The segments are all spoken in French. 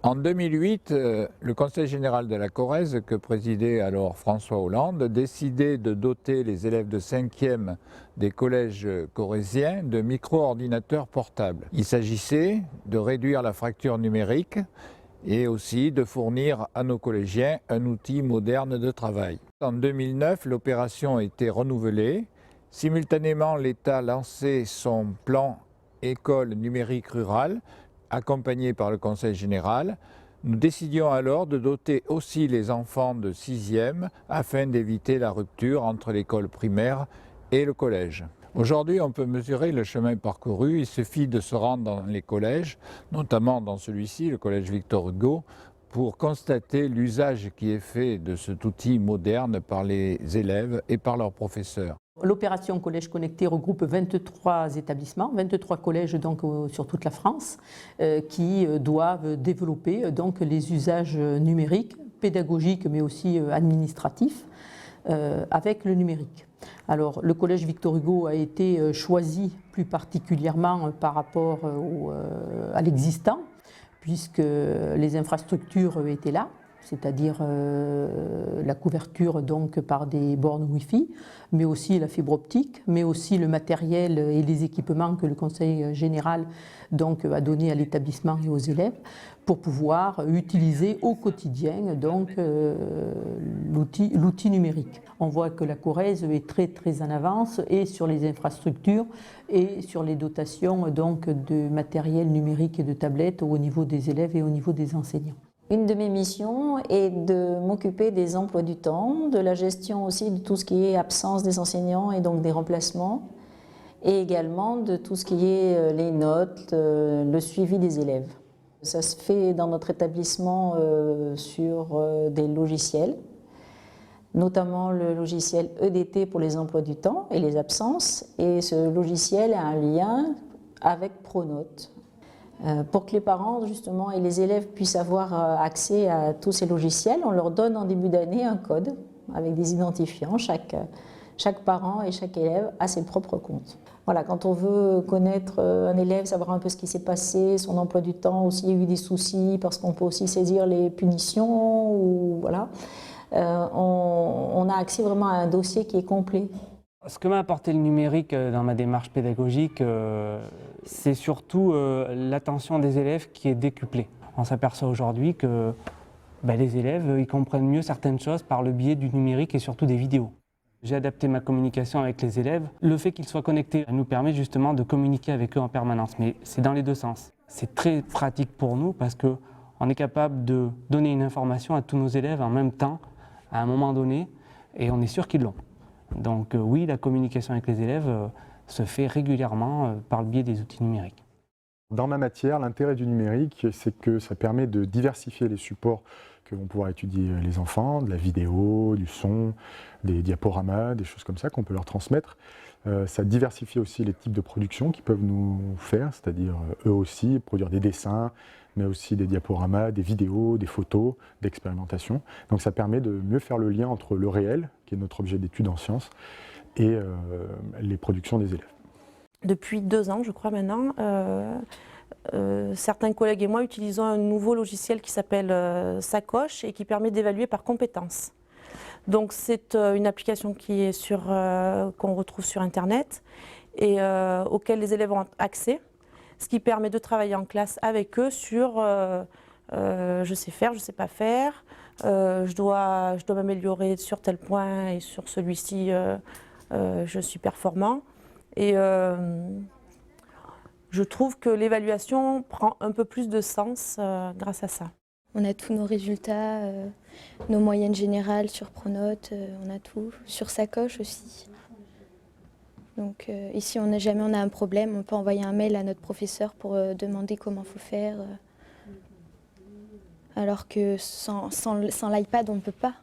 En 2008, le Conseil général de la Corrèze, que présidait alors François Hollande, décidait de doter les élèves de 5e des collèges corréziens de micro-ordinateurs portables. Il s'agissait de réduire la fracture numérique et aussi de fournir à nos collégiens un outil moderne de travail. En 2009, l'opération a été renouvelée. Simultanément, l'État lançait son plan école numérique rurale, accompagné par le Conseil général. Nous décidions alors de doter aussi les enfants de 6e afin d'éviter la rupture entre l'école primaire et le collège. Aujourd'hui, on peut mesurer le chemin parcouru. Il suffit de se rendre dans les collèges, notamment dans celui-ci, le collège Victor Hugo, pour constater l'usage qui est fait de cet outil moderne par les élèves et par leurs professeurs. L'opération Collège Connecté regroupe 23 établissements, 23 collèges donc, sur toute la France qui doivent développer donc, les usages numériques, pédagogiques mais aussi administratifs avec le numérique. Alors, le collège Victor Hugo a été choisi plus particulièrement par rapport à l'existant, puisque les infrastructures étaient là, c'est-à-dire la couverture donc, par des bornes Wi-Fi, mais aussi la fibre optique, mais aussi le matériel et les équipements que le Conseil général donc, a donné à l'établissement et aux élèves pour pouvoir utiliser au quotidien donc, l'outil numérique. On voit que la Corrèze est très en avance et sur les infrastructures et sur les dotations donc, de matériel numérique et de tablettes au niveau des élèves et au niveau des enseignants. Une de mes missions est de m'occuper des emplois du temps, de la gestion aussi de tout ce qui est absence des enseignants et donc des remplacements, et également de tout ce qui est les notes, le suivi des élèves. Ça se fait dans notre établissement sur des logiciels, notamment le logiciel EDT pour les emplois du temps et les absences, et ce logiciel a un lien avec Pronote. Pour que les parents justement et les élèves puissent avoir accès à tous ces logiciels, on leur donne en début d'année un code avec des identifiants. Chaque parent et chaque élève a ses propres comptes. Voilà, quand on veut connaître un élève, savoir un peu ce qui s'est passé, son emploi du temps, s'il y a eu des soucis, parce qu'on peut aussi saisir les punitions, ou voilà, on a accès vraiment à un dossier qui est complet. Ce que m'a apporté le numérique dans ma démarche pédagogique, c'est surtout l'attention des élèves qui est décuplée. On s'aperçoit aujourd'hui que les élèves ils comprennent mieux certaines choses par le biais du numérique et surtout des vidéos. J'ai adapté ma communication avec les élèves. Le fait qu'ils soient connectés nous permet justement de communiquer avec eux en permanence, mais c'est dans les deux sens. C'est très pratique pour nous parce qu'on est capable de donner une information à tous nos élèves en même temps, à un moment donné, et on est sûr qu'ils l'ont. Donc oui, la communication avec les élèves se fait régulièrement par le biais des outils numériques. Dans ma matière, l'intérêt du numérique, c'est que ça permet de diversifier les supports que vont pouvoir étudier les enfants, de la vidéo, du son, des diaporamas, des choses comme ça qu'on peut leur transmettre. Ça diversifie aussi les types de production qu'ils peuvent nous faire, c'est-à-dire eux aussi produire des dessins, mais aussi des diaporamas, des vidéos, des photos, d'expérimentation. Donc ça permet de mieux faire le lien entre le réel, qui est notre objet d'étude en sciences, et les productions des élèves. Depuis 2 ans, je crois maintenant, certains collègues et moi utilisons un nouveau logiciel qui s'appelle Sacoche et qui permet d'évaluer par compétences. Donc c'est une application qui est qu'on retrouve sur Internet et auquel les élèves ont accès, ce qui permet de travailler en classe avec eux sur je sais faire, je sais pas faire, je dois m'améliorer sur tel point et sur celui-ci je suis performant. Et je trouve que l'évaluation prend un peu plus de sens grâce à ça. On a tous nos résultats, nos moyennes générales sur Pronote, on a tout, sur Sacoche aussi. Donc ici, jamais on a un problème, on peut envoyer un mail à notre professeur pour demander comment il faut faire. Alors que sans l'iPad, on ne peut pas.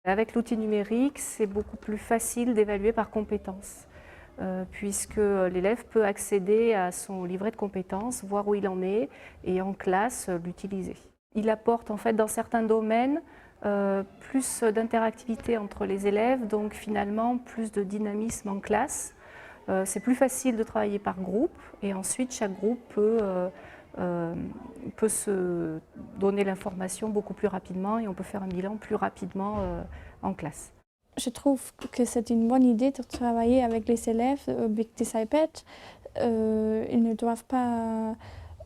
Avec l'outil numérique, c'est beaucoup plus facile d'évaluer par compétences. Puisque l'élève peut accéder à son livret de compétences, voir où il en est et en classe l'utiliser. Il apporte en fait dans certains domaines plus d'interactivité entre les élèves, donc finalement plus de dynamisme en classe. C'est plus facile de travailler par groupe et ensuite chaque groupe peut peut se donner l'information beaucoup plus rapidement et on peut faire un bilan plus rapidement en classe. Je trouve que c'est une bonne idée de travailler avec les élèves avec des iPads. Ils ne doivent pas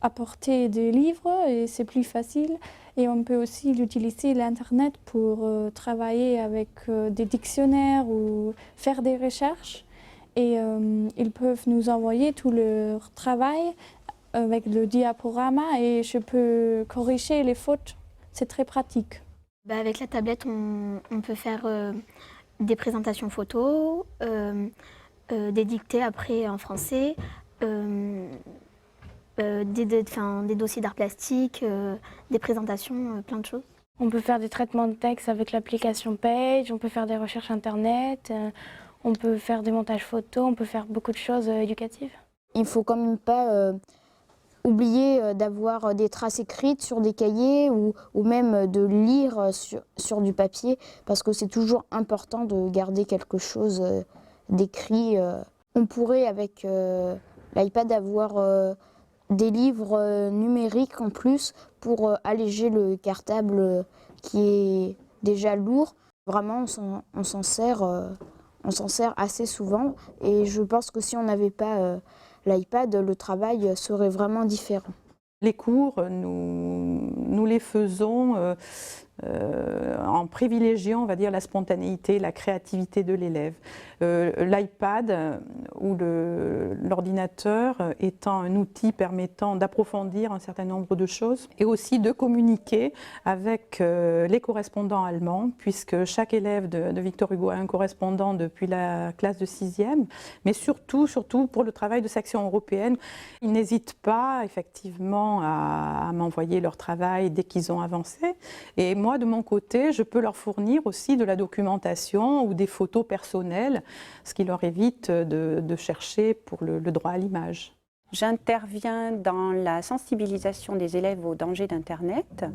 apporter des livres et c'est plus facile. Et on peut aussi utiliser l'Internet pour travailler avec des dictionnaires ou faire des recherches. Et ils peuvent nous envoyer tout leur travail avec le diaporama et je peux corriger les fautes. C'est très pratique. Avec la tablette, on peut faire des présentations photos, des dictées après en français, des dossiers d'art plastique, des présentations, plein de choses. On peut faire des traitements de texte avec l'application Page, on peut faire des recherches internet, on peut faire des montages photos, on peut faire beaucoup de choses éducatives. Il ne faut quand même pas oublier d'avoir des traces écrites sur des cahiers ou même de lire sur du papier parce que c'est toujours important de garder quelque chose d'écrit. On pourrait avec l'iPad avoir des livres numériques en plus pour alléger le cartable qui est déjà lourd. Vraiment, on s'en sert assez souvent et je pense que si on n'avait pas l'iPad, le travail serait vraiment différent. Les cours, nous les faisons en privilégiant, on va dire, la spontanéité, la créativité de l'élève. L'iPad ou l'ordinateur étant un outil permettant d'approfondir un certain nombre de choses et aussi de communiquer avec les correspondants allemands, puisque chaque élève de Victor Hugo a un correspondant depuis la classe de 6e, mais surtout pour le travail de section européenne. Ils n'hésitent pas effectivement à m'envoyer leur travail dès qu'ils ont avancé. Et moi, de mon côté, je peux leur fournir aussi de la documentation ou des photos personnelles, ce qui leur évite de chercher pour le droit à l'image. J'interviens dans la sensibilisation des élèves aux dangers d'Internet.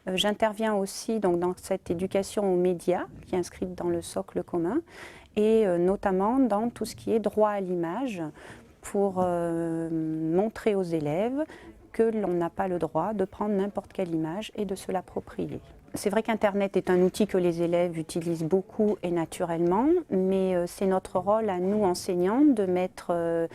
J'interviens aussi donc, dans cette éducation aux médias qui est inscrite dans le socle commun et notamment dans tout ce qui est droit à l'image pour montrer aux élèves que l'on n'a pas le droit de prendre n'importe quelle image et de se l'approprier. C'est vrai qu'Internet est un outil que les élèves utilisent beaucoup et naturellement, mais c'est notre rôle à nous, enseignants, de mettre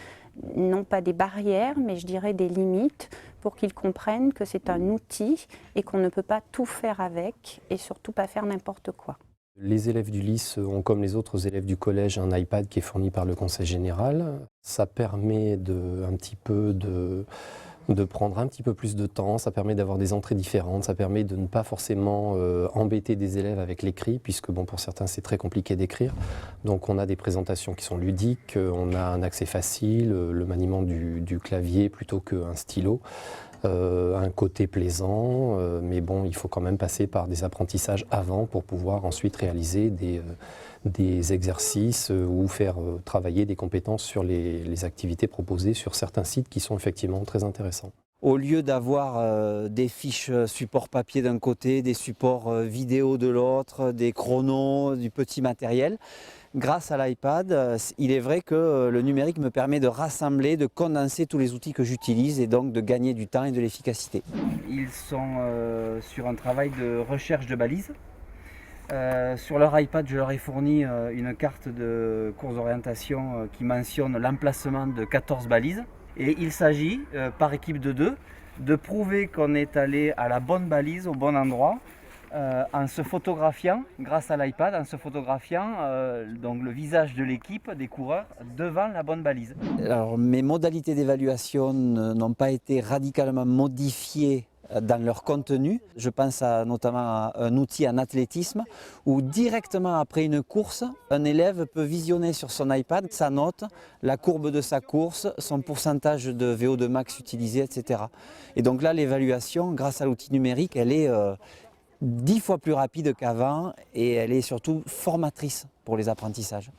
non pas des barrières, mais je dirais des limites pour qu'ils comprennent que c'est un outil et qu'on ne peut pas tout faire avec et surtout pas faire n'importe quoi. Les élèves du lycée ont, comme les autres élèves du collège, un iPad qui est fourni par le conseil général. Ça permet de prendre un petit peu plus de temps, ça permet d'avoir des entrées différentes, ça permet de ne pas forcément embêter des élèves avec l'écrit, puisque bon, pour certains c'est très compliqué d'écrire. Donc on a des présentations qui sont ludiques, on a un accès facile, le maniement du clavier plutôt qu'un stylo. Un côté plaisant, mais bon, il faut quand même passer par des apprentissages avant pour pouvoir ensuite réaliser des exercices ou faire travailler des compétences sur les activités proposées sur certains sites qui sont effectivement très intéressants. Au lieu d'avoir des fiches support papier d'un côté, des supports vidéo de l'autre, des chronos, du petit matériel, grâce à l'iPad, il est vrai que le numérique me permet de rassembler, de condenser tous les outils que j'utilise et donc de gagner du temps et de l'efficacité. Ils sont sur un travail de recherche de balises. Sur leur iPad, je leur ai fourni une carte de course d'orientation qui mentionne l'emplacement de 14 balises. Et il s'agit, par équipe de 2, de prouver qu'on est allé à la bonne balise, au bon endroit, en se photographiant, grâce à l'iPad, en se photographiant donc le visage de l'équipe, des coureurs, devant la bonne balise. Alors, mes modalités d'évaluation n'ont pas été radicalement modifiées dans leur contenu. Je pense notamment à un outil en athlétisme où directement après une course, un élève peut visionner sur son iPad sa note, la courbe de sa course, son pourcentage de VO2 max utilisé, etc. Et donc là, l'évaluation, grâce à l'outil numérique, elle est 10 fois plus rapide qu'avant et elle est surtout formatrice pour les apprentissages.